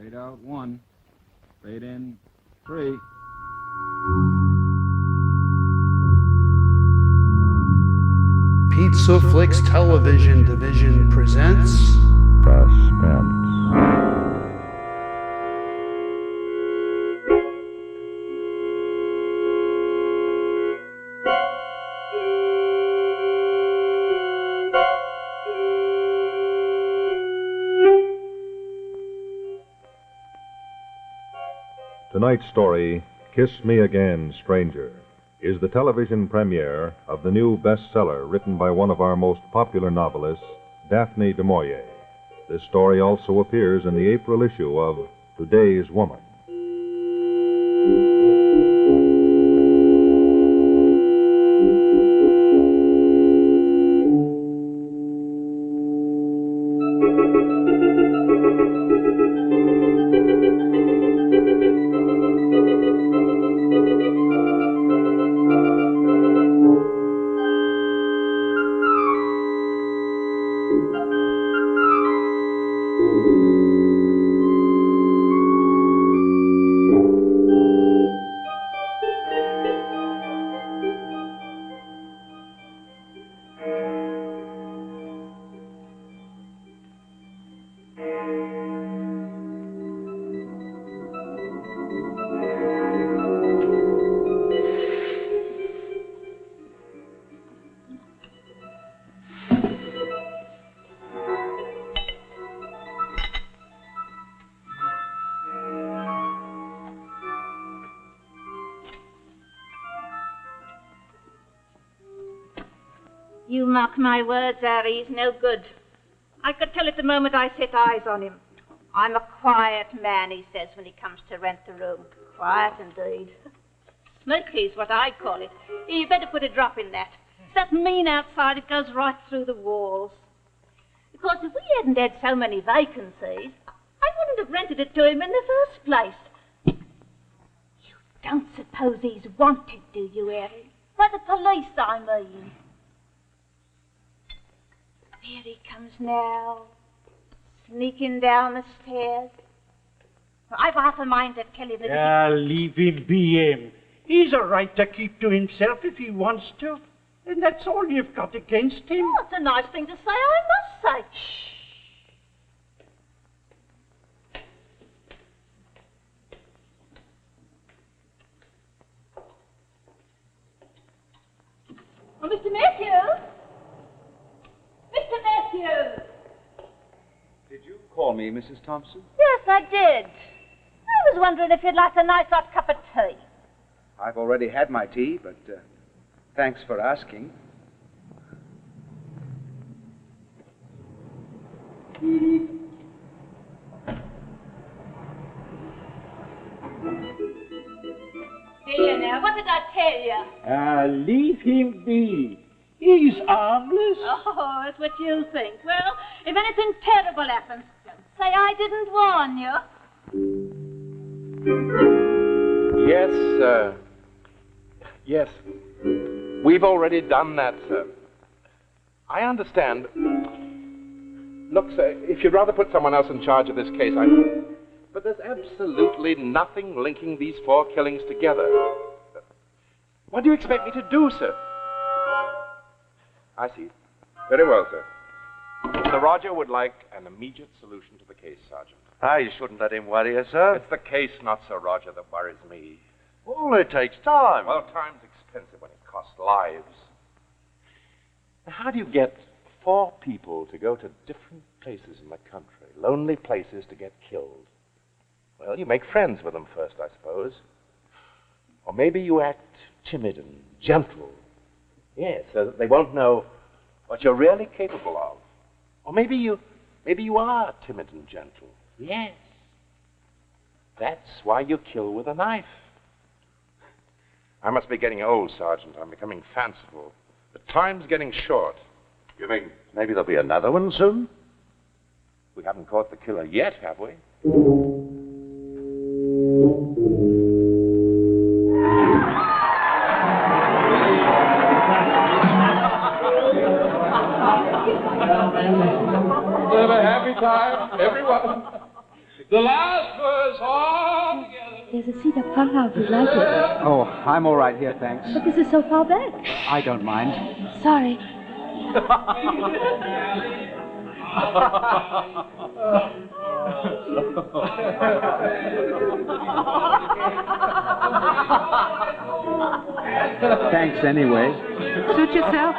Fade out 1. Fade in 3. Pizza Flix Television Division presents Suspense. Tonight's story, Kiss Me Again, Stranger, is the television premiere of the new bestseller written by one of our most popular novelists, Daphne du Maurier. This story also appears in the April issue of Today's Woman. You mark my words, Harry, he's no good. I could tell it the moment I set eyes on him. I'm a quiet man, he says, when he comes to rent the room. Quiet indeed. Smoky's what I call it. You better put a drop in that. It's that mean outside, it goes right through the walls. Because if we hadn't had so many vacancies, I wouldn't have rented it to him in the first place. You don't suppose he's wanted, do you, Harry? By the police, I mean. There he comes now, sneaking down the stairs. I've half a mind to tell him that leave him be him. He's a right to keep to himself if he wants to. And that's all you've got against him. Oh, it's a nice thing to say, I must say. Shh. Oh, Mr. Matthews? Mr. Matthews! Did you call me, Mrs. Thompson? Yes, I did. I was wondering if you'd like a nice hot cup of tea. I've already had my tea, but thanks for asking. Here now, what did I tell you? Leave him be. He's harmless. Oh, that's what you think. Well, if anything terrible happens, don't say I didn't warn you. Yes, sir. Yes. We've already done that, sir. I understand. Look, sir, if you'd rather put someone else in charge of this case, But there's absolutely nothing linking these 4 killings together. What do you expect me to do, sir? I see. Very well, sir. Sir Roger would like an immediate solution to the case, Sergeant. You shouldn't let him worry you, sir. It's the case, not Sir Roger, that worries me. Well, it takes time. Well, time's expensive when it costs lives. How do you get 4 people to go to different places in the country, lonely places, to get killed? Well, you make friends with them first, I suppose. Or maybe you act timid and gentle. Yes, so that they won't know what you're really capable of. Or maybe you are timid and gentle. Yes. That's why you kill with a knife. I must be getting old, Sergeant. I'm becoming fanciful. The time's getting short. You think maybe there'll be another one soon? We haven't caught the killer yet, have we? Have a happy time, everyone. The last verse all together. There's a seat up front now if you'd like it. Oh, I'm all right here, thanks. But this is so far back. I don't mind. Sorry. Thanks anyway. Suit yourself.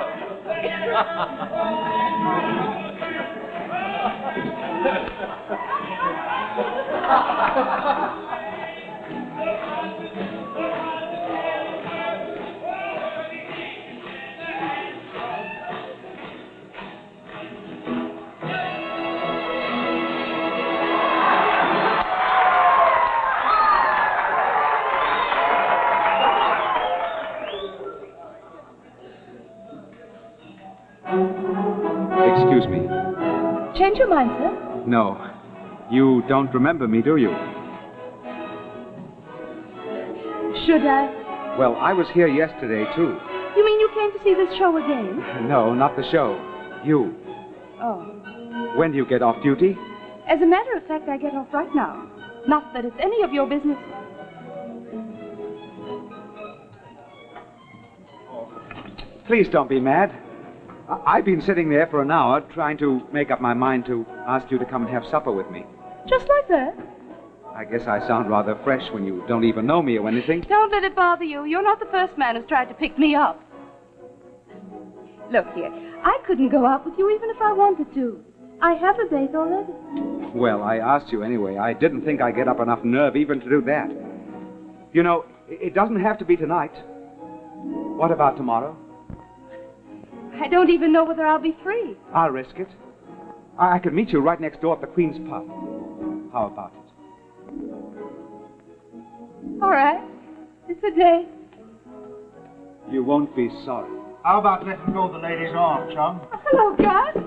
Excuse me. Change your mind, sir? No. You don't remember me, do you? Should I? Well, I was here yesterday, too. You mean you came to see this show again? No, not the show. You. Oh. When do you get off duty? As a matter of fact, I get off right now. Not that it's any of your business. Please don't be mad. I've been sitting there for an hour trying to make up my mind to ask you to come and have supper with me. Just like that? I guess I sound rather fresh when you don't even know me or anything. Don't let it bother you. You're not the first man who's tried to pick me up. Look here, I couldn't go out with you even if I wanted to. I have a date already. Well, I asked you anyway. I didn't think I'd get up enough nerve even to do that. You know, it doesn't have to be tonight. What about tomorrow? I don't even know whether I'll be free. I'll risk it. I could meet you right next door at the Queen's Pub. How about it? All right. It's a date. You won't be sorry. How about letting go of the lady's arm, chum? Hello, Gus.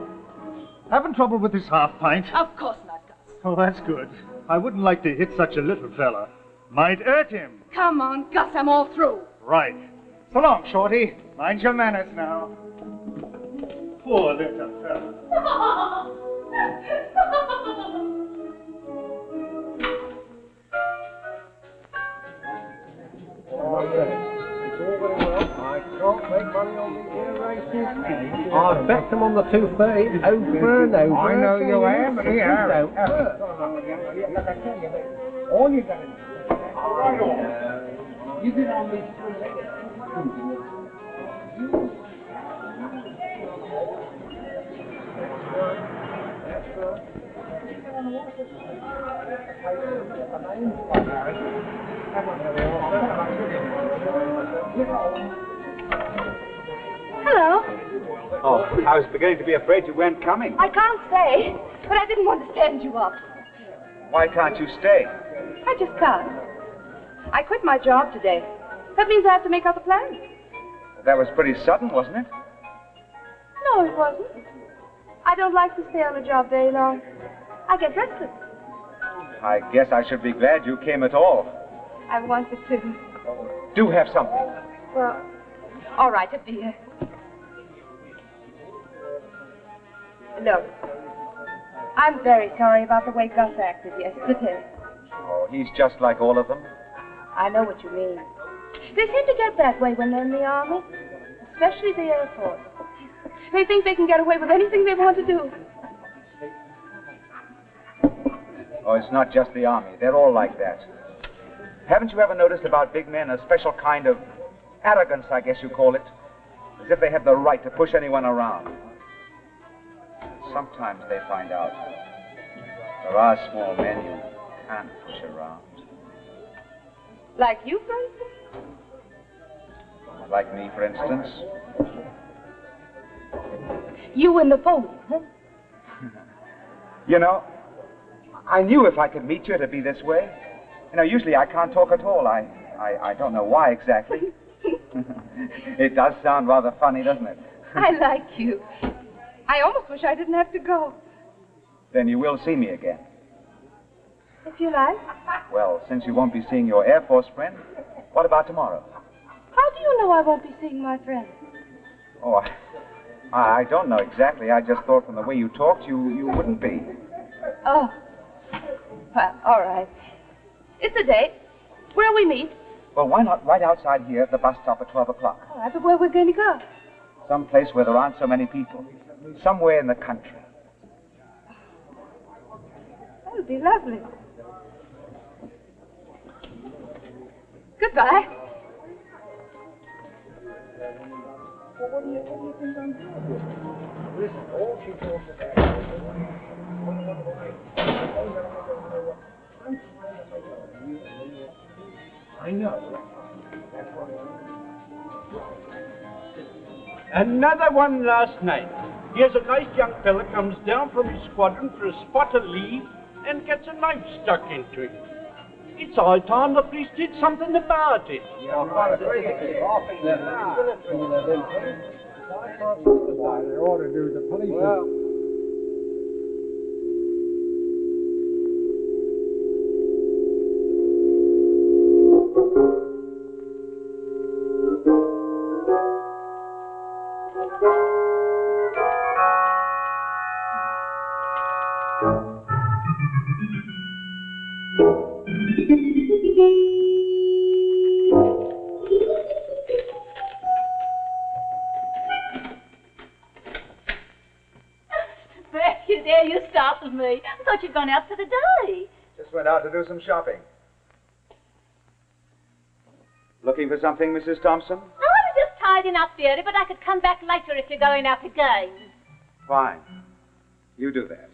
Having trouble with this half pint? Of course not, Gus. Oh, that's good. I wouldn't like to hit such a little fella. Might hurt him. Come on, Gus, I'm all through. Right. So long, Shorty. Mind your manners now. Poor little fella. I can't make money on these here races. I've bet them on the 230 over and over. I know you have. Yeah. Look, I tell you, all you got to do, right on. You get on these three-legged. Hello. Oh, I was beginning to be afraid you weren't coming. I can't stay, but I didn't want to stand you up. Why can't you stay? I just can't. I quit my job today. That means I have to make other plans. That was pretty sudden, wasn't it? No, it wasn't. I don't like to stay on a job very long. I get restless. I guess I should be glad you came at all. I wanted to. Do have something. Well, all right, a beer. Look, I'm very sorry about the way Gus acted yesterday. Oh, he's just like all of them. I know what you mean. They seem to get that way when they're in the Army, especially the Air Force. They think they can get away with anything they want to do. Oh, it's not just the Army. They're all like that. Haven't you ever noticed about big men a special kind of arrogance, I guess you call it? As if they have the right to push anyone around. Sometimes they find out there are small men you can't push around. Like you, for instance? Like me, for instance. You and the phony, huh? You know, I knew if I could meet you, it'd be this way. You know, usually I can't talk at all. I don't know why exactly. It does sound rather funny, doesn't it? I like you. I almost wish I didn't have to go. Then you will see me again. If you like. Well, since you won't be seeing your Air Force friend, what about tomorrow? How do you know I won't be seeing my friend? Oh, I don't know exactly. I just thought from the way you talked, you wouldn't be. Oh. Well, all right. It's a date. Where'll we meet? Well, why not right outside here at the bus stop at 12 o'clock? All right, but where we're going to go? Some place where there aren't so many people. Somewhere in the country. That would be lovely. Goodbye. Well, what do you think I'm doing? Listen, all she talks about I know. That's what Another one last night. Here's a nice young fella comes down from his squadron for a spot of leave and gets a knife stuck into him. It's high time the police did something about it. Yeah, I'm quite afraid of it. I think they're military, you know, them things. I can't see why they ought to do the police. Well, There you startled me. I thought you'd gone out for the day. Just went out to do some shopping. Looking for something, Mrs. Thompson? No, I was just tidying up, dearie, but I could come back later if you're going out again. Fine. You do that.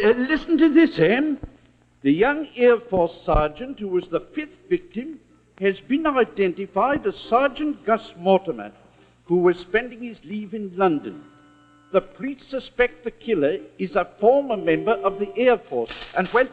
Listen to this, Anne. The young Air Force sergeant who was the 5th victim has been identified as Sergeant Gus Mortimer, who was spending his leave in London. The police suspect the killer is a former member of the Air Force, and well...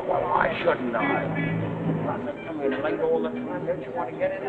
why shouldn't I? Come here late all the time. Don't you want to get it?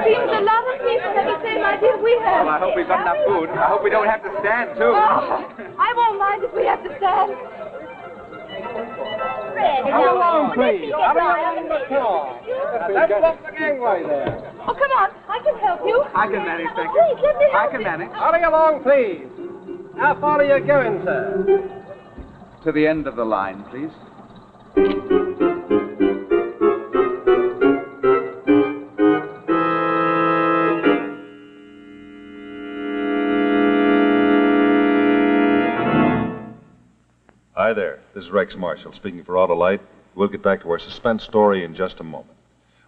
Seems a lot of people have the same idea we have. Well, I hope we've got enough food. I hope we don't have to stand, too. Oh, I won't mind if we have to stand. Come along, please. Hurry up in the car. Let's walk the gangway there. Oh, come on. I can help you. I can manage, thank you. Please, let me help I can manage. Hurry along, please. How far are you going, sir? To the end of the line, please. Hi there. This is Rex Marshall speaking for Auto-Lite. We'll get back to our suspense story in just a moment.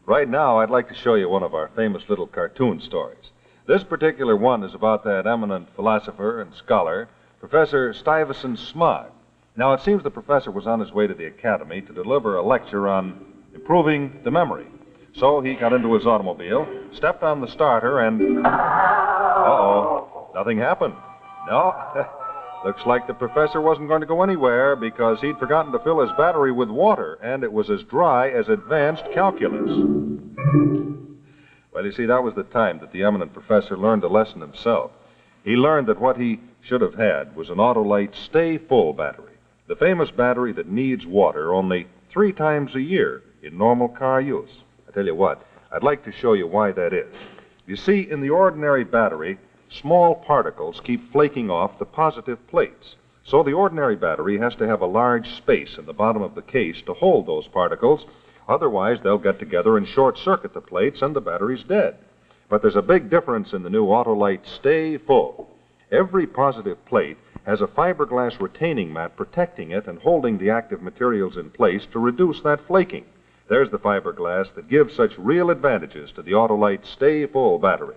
Right now, I'd like to show you one of our famous little cartoon stories. This particular one is about that eminent philosopher and scholar, Professor Stuyvesant Smog. Now, it seems the professor was on his way to the academy to deliver a lecture on improving the memory. So he got into his automobile, stepped on the starter, and... Uh-oh. Nothing happened. No. Looks like the professor wasn't going to go anywhere because he'd forgotten to fill his battery with water, and it was as dry as advanced calculus. Well, you see, that was the time that the eminent professor learned a lesson himself. He learned that what he should have had was an Auto-Lite Stay Full battery, the famous battery that needs water only 3 times a year in normal car use. I tell you what, I'd like to show you why that is. You see, in the ordinary battery, small particles keep flaking off the positive plates. So the ordinary battery has to have a large space in the bottom of the case to hold those particles. Otherwise, they'll get together and short-circuit the plates, and the battery's dead. But there's a big difference in the new Auto-Lite Stay Full. Every positive plate has a fiberglass retaining mat protecting it and holding the active materials in place to reduce that flaking. There's the fiberglass that gives such real advantages to the Auto-Lite Stay Full battery.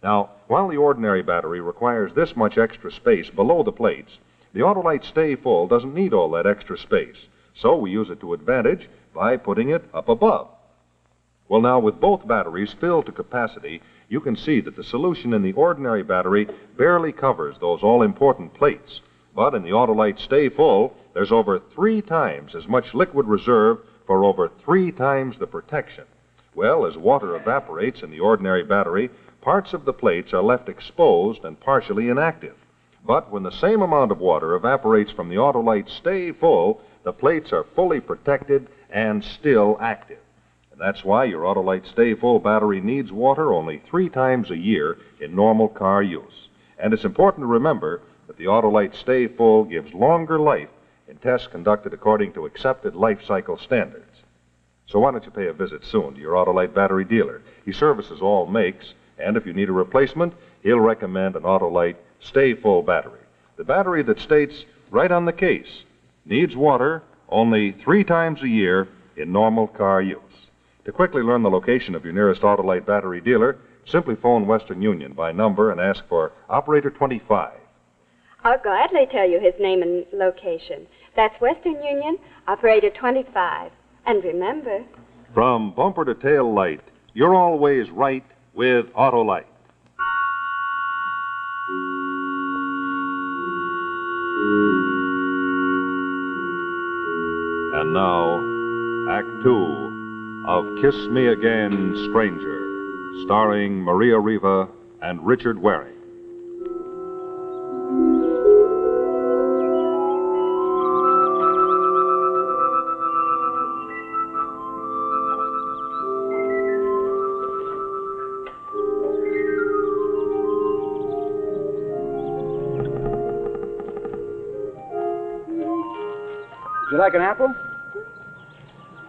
Now, while the ordinary battery requires this much extra space below the plates, the Auto-Lite Stay Full doesn't need all that extra space, so we use it to advantage by putting it up above. Well, now, with both batteries filled to capacity, you can see that the solution in the ordinary battery barely covers those all-important plates. But in the Auto-Lite Stay Full, there's over 3 times as much liquid reserve for over 3 times the protection. Well, as water evaporates in the ordinary battery, parts of the plates are left exposed and partially inactive. But when the same amount of water evaporates from the Auto-Lite Stay Full, the plates are fully protected and still active. And that's why your Auto-Lite Stay Full battery needs water only 3 times a year in normal car use. And it's important to remember that the Auto-Lite Stay Full gives longer life in tests conducted according to accepted life cycle standards. So why don't you pay a visit soon to your Auto-Lite battery dealer? He services all makes, and if you need a replacement, he'll recommend an Auto-Lite Stay Full battery. The battery that states right on the case, needs water only 3 times a year in normal car use. To quickly learn the location of your nearest Auto-Lite battery dealer, simply phone Western Union by number and ask for Operator 25. I'll gladly tell you his name and location. That's Western Union, Operator 25. And remember, from bumper to tail light, you're always right with Auto-Lite. And now, Act 2 of Kiss Me Again, Stranger, starring Maria Riva and Richard Waring. Would you like an apple?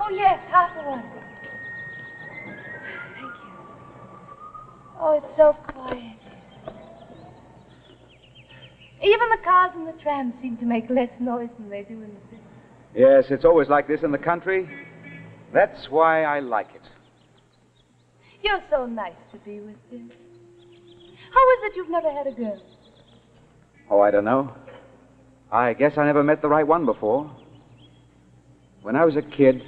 Oh, yes, half of one. Thank you. Oh, it's so quiet. Even the cars and the trams seem to make less noise than they do in the city. Yes, it's always like this in the country. That's why I like it. You're so nice to be with, dear. How is it you've never had a girl? Oh, I don't know. I guess I never met the right one before. When I was a kid,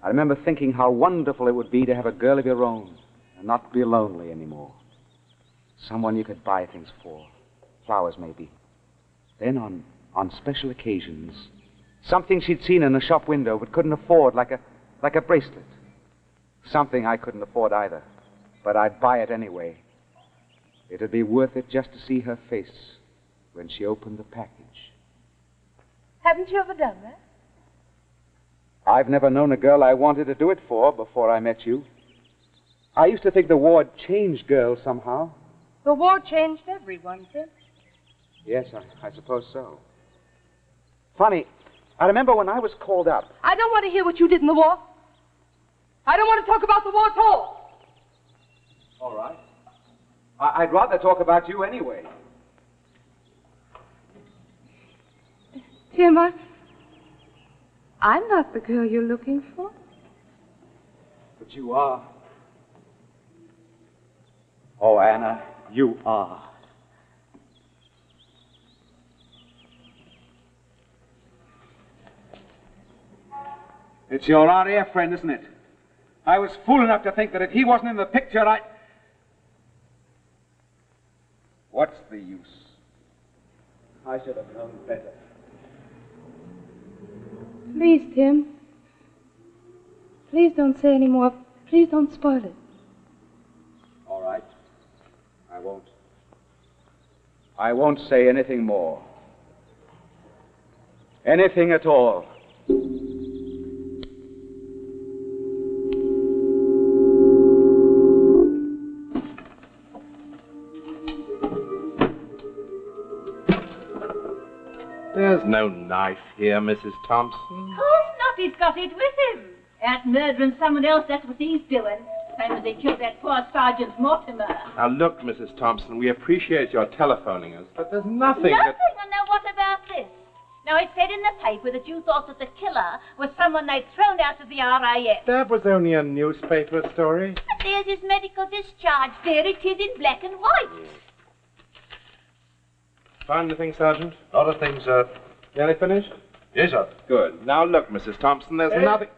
I remember thinking how wonderful it would be to have a girl of your own and not be lonely anymore. Someone you could buy things for. Flowers, maybe. Then on special occasions, something she'd seen in a shop window but couldn't afford, like a bracelet. Something I couldn't afford either, but I'd buy it anyway. It'd be worth it just to see her face when she opened the package. Haven't you ever done that? I've never known a girl I wanted to do it for before I met you. I used to think the war had changed girls somehow. The war changed everyone, sir. Yes, I suppose so. Funny, I remember when I was called up. I don't want to hear what you did in the war. I don't want to talk about the war at all. All right. I'd rather talk about you anyway. Tim, I'm not the girl you're looking for. But you are. Oh, Anna, you are. It's your RAF friend, isn't it? I was fool enough to think that if he wasn't in the picture, What's the use? I should have known better. Please, Tim. Please don't say any more. Please don't spoil it. All right. I won't. I won't say anything more. Anything at all. There's no knife here, Mrs. Thompson. Of course not, he's got it with him. Out murdering someone else, that's what he's doing. Same as he killed that poor Sergeant Mortimer. Now look, Mrs. Thompson, we appreciate your telephoning us, but there's nothing Nothing? And now what about this? Now, it said in the paper that you thought that the killer was someone they'd thrown out of the RAF. That was only a newspaper story. But there's his medical discharge. There it is in black and white. Find anything, Sergeant? Not a thing, sir. Nearly finished? Yes, sir. Good. Now look, Mrs. Thompson, there's nothing...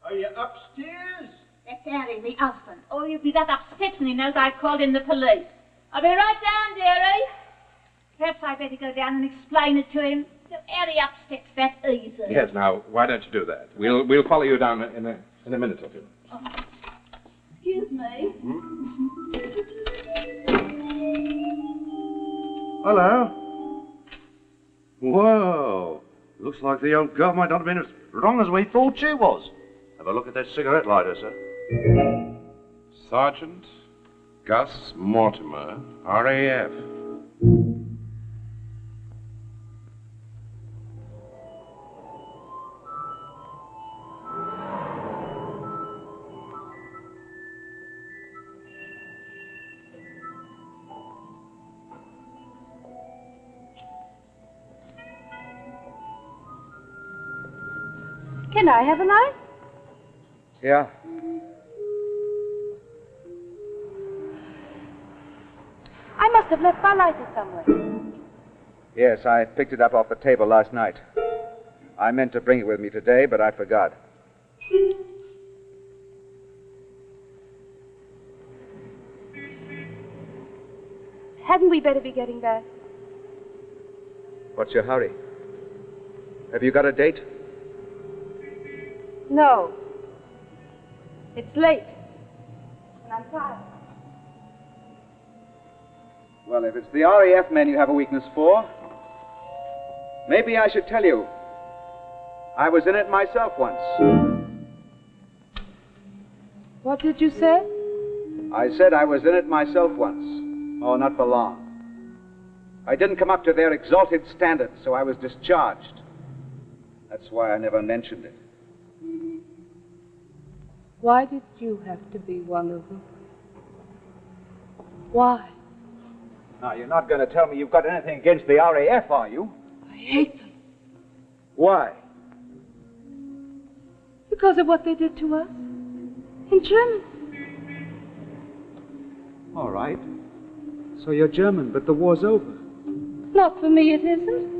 Are you upstairs? That's Harry, the husband. Oh, he'll be that upset when he knows I called in the police. I'll be right down, dearie. Perhaps I'd better go down and explain it to him. So Harry upsets that easy. Yes, now, why don't you do that? We'll follow you down in a minute or two. Oh. Excuse me. Hello. Whoa. Looks like the old girl might not have been as wrong as we thought she was. Have a look at that cigarette lighter, sir. Sergeant Gus Mortimer, RAF. Can I have a light? Yeah. I must have left my lighter somewhere. Yes, I picked it up off the table last night. I meant to bring it with me today, but I forgot. Hadn't we better be getting back? What's your hurry? Have you got a date? No. It's late. And I'm tired. Well, if it's the RAF men you have a weakness for, maybe I should tell you. I was in it myself once. What did you say? I said I was in it myself once. Oh, not for long. I didn't come up to their exalted standards, so I was discharged. That's why I never mentioned it. Why did you have to be one of them? Why? Now, you're not going to tell me you've got anything against the RAF, are you? I hate them. Why? Because of what they did to us. In Germany. All right. So you're German, but the war's over. Not for me, it isn't.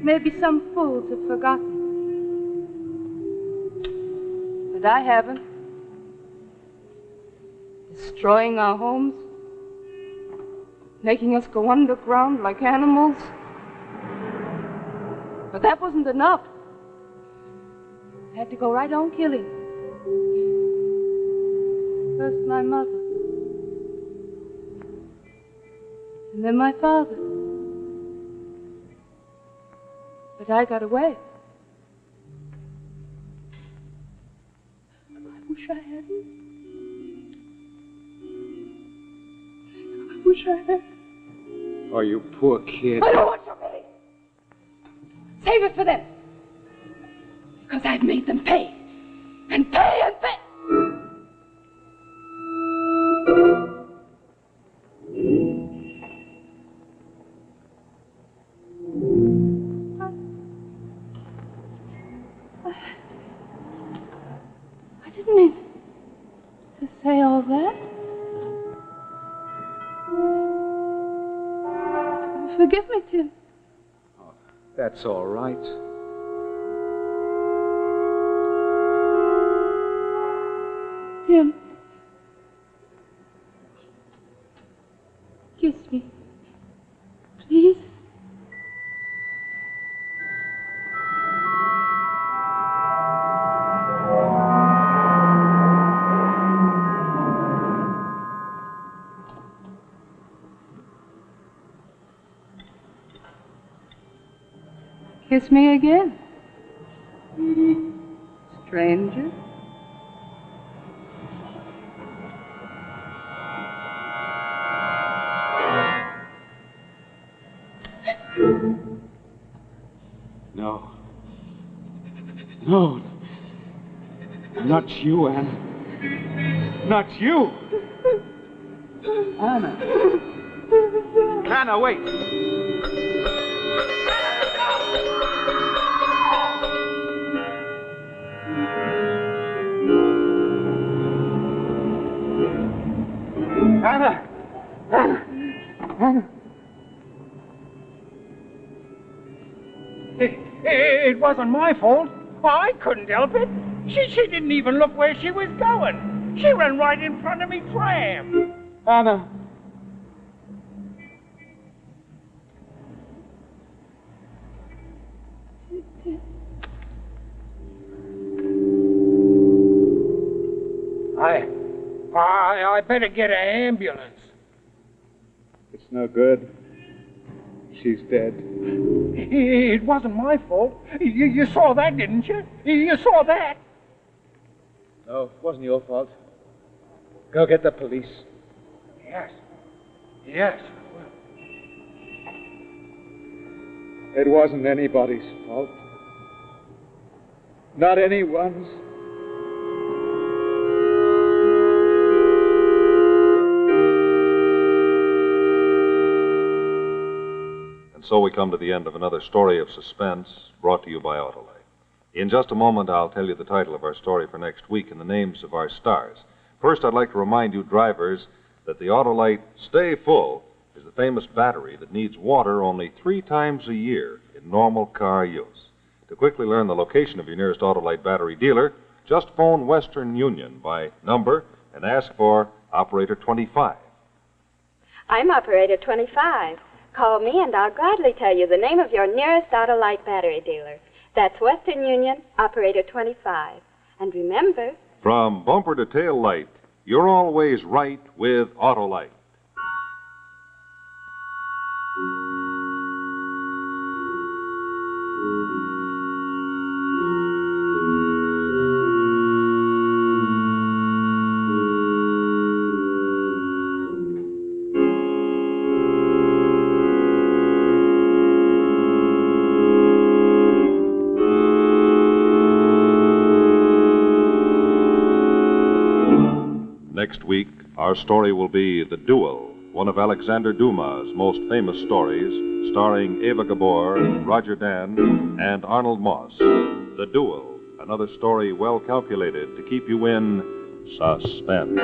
Maybe some fools have forgotten. But I haven't. Destroying our homes. Making us go underground like animals. But that wasn't enough. I had to go right on killing. First my mother. And then my father. But I got away. I wish I hadn't. I wish I had. Oh, you poor kid. I don't want your money. Save it for them. Because I've made them pay. And pay and pay. I didn't mean to say all that. Forgive me, Tim. Oh, that's all right. Tim. Kiss me. Please. Kiss me again. Stranger. No. No. Not you, Anna. Not you. Anna. Anna, wait. Anna. Anna. Anna. It wasn't my fault. I couldn't help it. She didn't even look where she was going. She ran right in front of me tram. Anna. I better get an ambulance. It's no good. She's dead. It wasn't my fault. You saw that, didn't you? You saw that. No, it wasn't your fault. Go get the police. Yes. Yes. It wasn't anybody's fault. Not anyone's. So we come to the end of another story of suspense brought to you by Auto-Lite. In just a moment, I'll tell you the title of our story for next week and the names of our stars. First, I'd like to remind you drivers that the Auto-Lite Stay Full is the famous battery that needs water only 3 times a year in normal car use. To quickly learn the location of your nearest Auto-Lite battery dealer, just phone Western Union by number and ask for Operator 25. I'm Operator 25. Call me and I'll gladly tell you the name of your nearest Auto-Lite battery dealer. That's Western Union, Operator 25. And remember... From bumper to tail light, you're always right with Auto-Lite. Next week, our story will be The Duel, one of Alexander Dumas' most famous stories, starring Eva Gabor, Roger Dan, and Arnold Moss. The Duel, another story well calculated to keep you in suspense.